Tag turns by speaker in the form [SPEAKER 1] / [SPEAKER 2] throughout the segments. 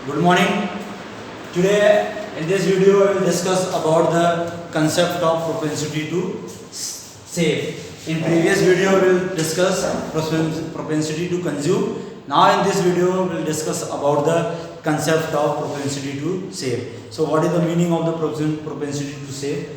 [SPEAKER 1] Good morning. Today in this video I will discuss about the concept of propensity to save. In previous video we will discuss propensity to consume. Now in this video we will discuss about the concept of propensity to save. So what is the meaning of the propensity to save?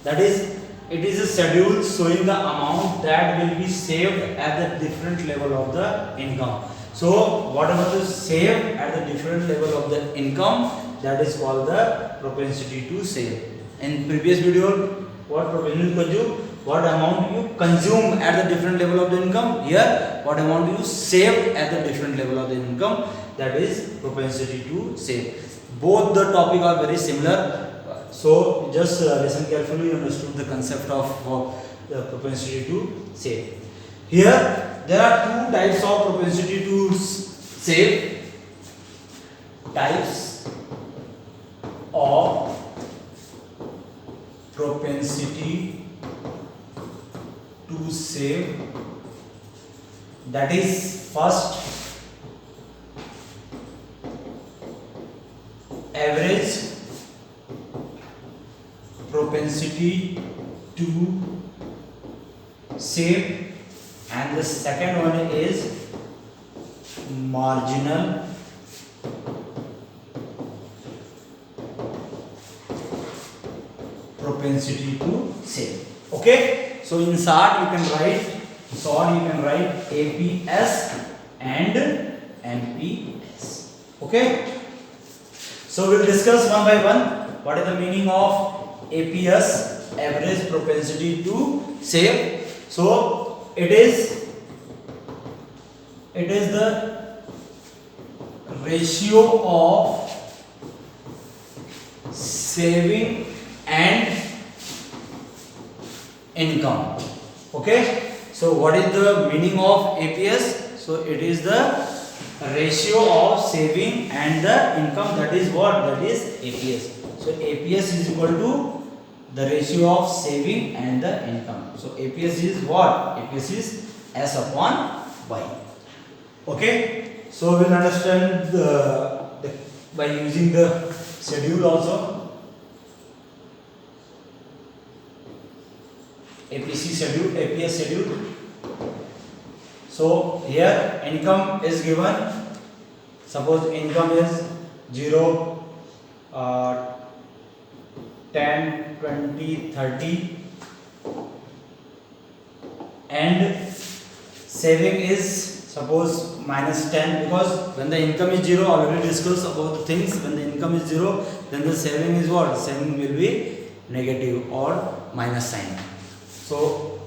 [SPEAKER 1] That is, it is a schedule showing the amount that will be saved at the different level of the income. So whatever is saved at the different level of the income, that is called the propensity to save. In previous video, what propensity to consume? What amount you consume at the different level of the income. Here, what amount you save at the different level of the income, that is propensity to save. Both the topic are very similar. So just listen carefully, understood the concept of the propensity to save. Here there are two types of propensity to save. Types of propensity to save. That is, first, average propensity to save, and the second one is marginal propensity to save. Okay, so in short you can write APS and MPS. Okay, so we'll discuss one by one. What is the meaning of APS, average propensity to save? So it is the ratio of saving and income. Okay, so what is the meaning of APS? So it is the ratio of saving and the income. That is what? That is APS. So APS is equal to the ratio of saving and the income. So APS is what? APS is S upon Y. Okay, so we'll understand by using the schedule also. APS schedule. So here income is given. Suppose income is 0, 10, 20, 30, and saving is suppose minus 10, because when the income is 0, already discussed about the things. When the income is 0, then the saving is what? Saving will be negative or minus sign. So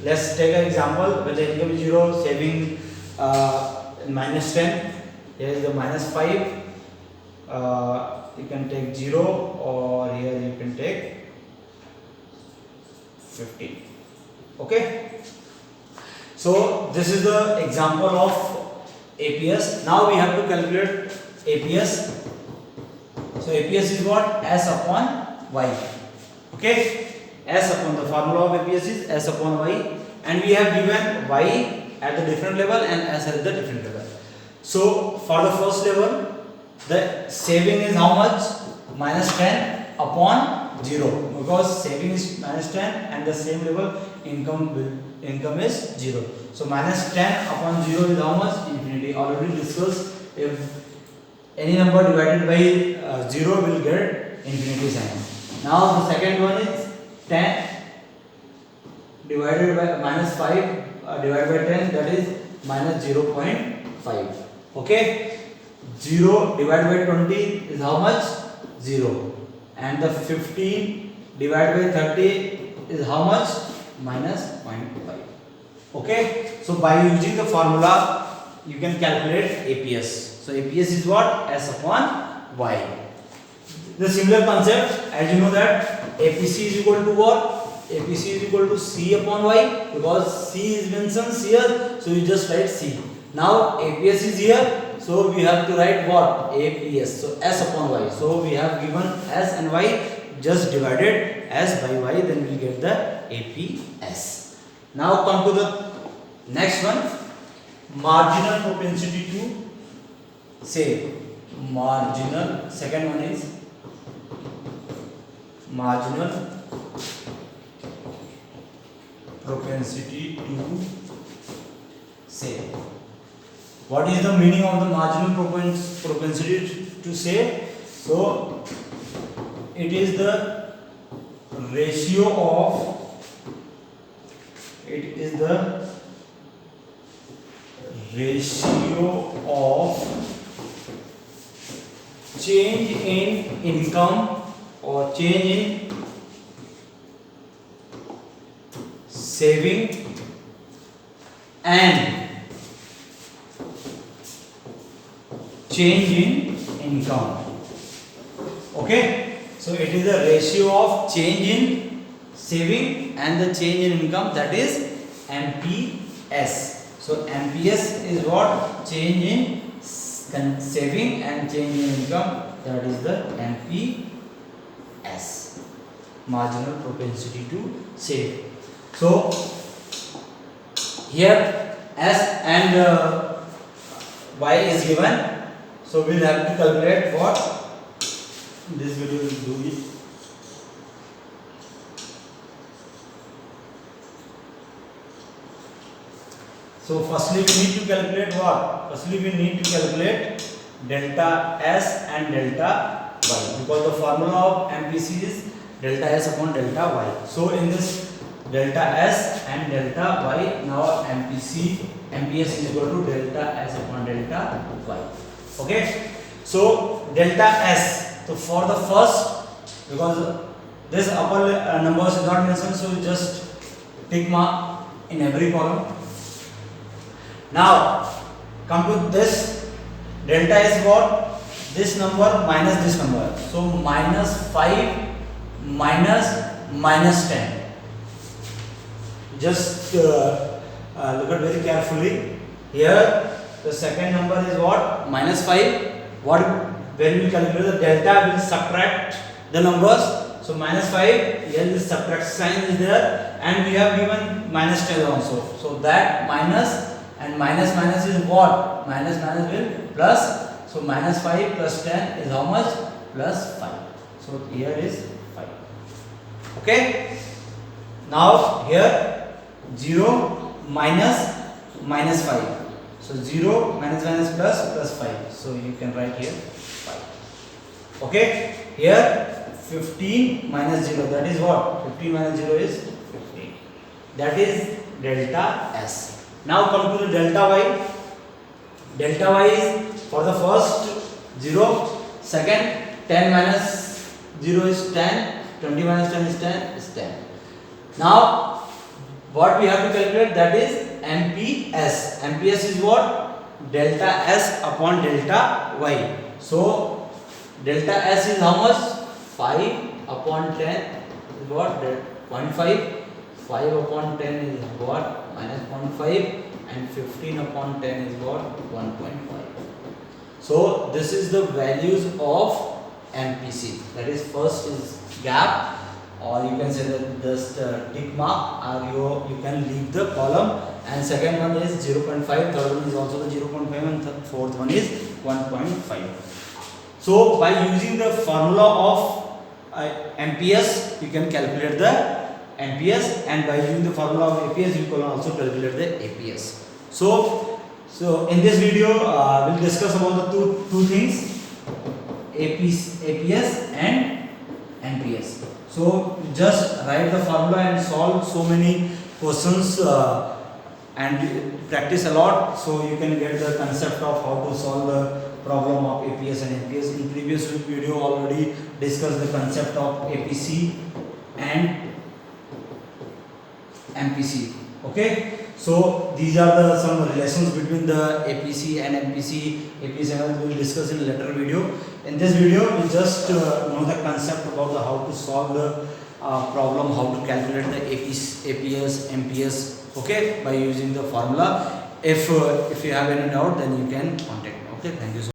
[SPEAKER 1] let's take an example. When the income is 0, saving minus 10. Here is the minus 5. You can take 0, or here you can take 15. Okay, so this is the example of APS. Now we have to calculate APS. So APS is what? S upon Y. Okay, S upon, the formula of APS is S upon Y, and we have given Y at the different level and S at the different level. So for the first level, the saving is how much? Minus 10 upon 0, because saving is minus 10 and the same level income is 0. So minus 10 upon 0 is how much? Infinity. Already discussed, if any number divided by 0 will get infinity sign. Now the second one is 10 divided by minus 5 divided by 10, that is minus 0.5. Okay, 0 divided by 20 is how much? 0. And the 15 divided by 30 is how much? Minus 0.5. Okay, so by using the formula you can calculate APS. So APS is what? S upon Y. The similar concept, as you know that APC is equal to what? APC is equal to C upon Y, because C is mentioned here, so you just write C. Now APS is here, so we have to write what? APS. So S upon Y. So we have given S and Y, just divided S by Y, then we will get the APS. Now come to the next one, marginal propensity to save. marginal, second one is marginal propensity to save. What is the meaning of the marginal propensity to save? So it is the ratio of change in income or change in saving and change in income. Okay, so it is the ratio of change in saving and the change in income, that is MPS. So MPS is what? Change in saving and change in income, that is the MPS, marginal propensity to save. So here S and Y is given, so we will have to calculate what this video will do it. So firstly we need to calculate what? Firstly we need to calculate delta S and delta Y, because the formula of MPC is delta S upon delta Y. So in this delta S and delta Y, now MPS is equal to delta S upon delta Y. Okay, so delta S, so for the first, because this upper numbers is not mentioned, so you just tick mark in every column. Now come to this, delta is what? This number minus this number, so minus 5 minus 10. Just look at very carefully. Here the second number is what? Minus 5. What, when we calculate the delta, will subtract the numbers. So minus 5, here the subtract sign is there, and we have given minus 10 also. So that minus and minus is what? Minus will plus. So minus 5 plus 10 is how much? Plus 5. So here is 5. Okay. Now here 0 minus 5. So 0 minus plus 5. So you can write here 5. Okay. Here 15 minus 0. That is what? 15 minus 0 is 15. That is delta S. Now come to the delta Y. Delta Y is for the first 0, second 10 minus 0 is 10, 20 minus 10 is 10. Now what we have to calculate, that is MPS. MPS is what? Delta S upon delta Y. So delta S is how much? 5 upon 10 is what? 0.5. 5 upon 10 is what? Minus 0.5, and 15 upon 10 is what? 1.5. So this is the values of MPC. That is, first is gap, or you can say that just tick mark, or you can leave the column, and second one is 0.5, third one is also the 0.5, and fourth one is 1.5. So by using the formula of MPS, you can calculate the MPS, and by using the formula of APS, you can also calculate the APS. So in this video, we'll discuss about the two things, APS and MPS. So just write the formula and solve so many questions and practice a lot, so you can get the concept of how to solve the problem of APS and MPS. In previous video already discussed the concept of APC and MPC. Okay, so these are some relations between the APC and MPC. APS and we will discuss in a later video. In this video, we just know the concept about how to solve the problem, how to calculate the APS, MPS. Okay, by using the formula. If you have any doubt, then you can contact me. Okay, thank you so much.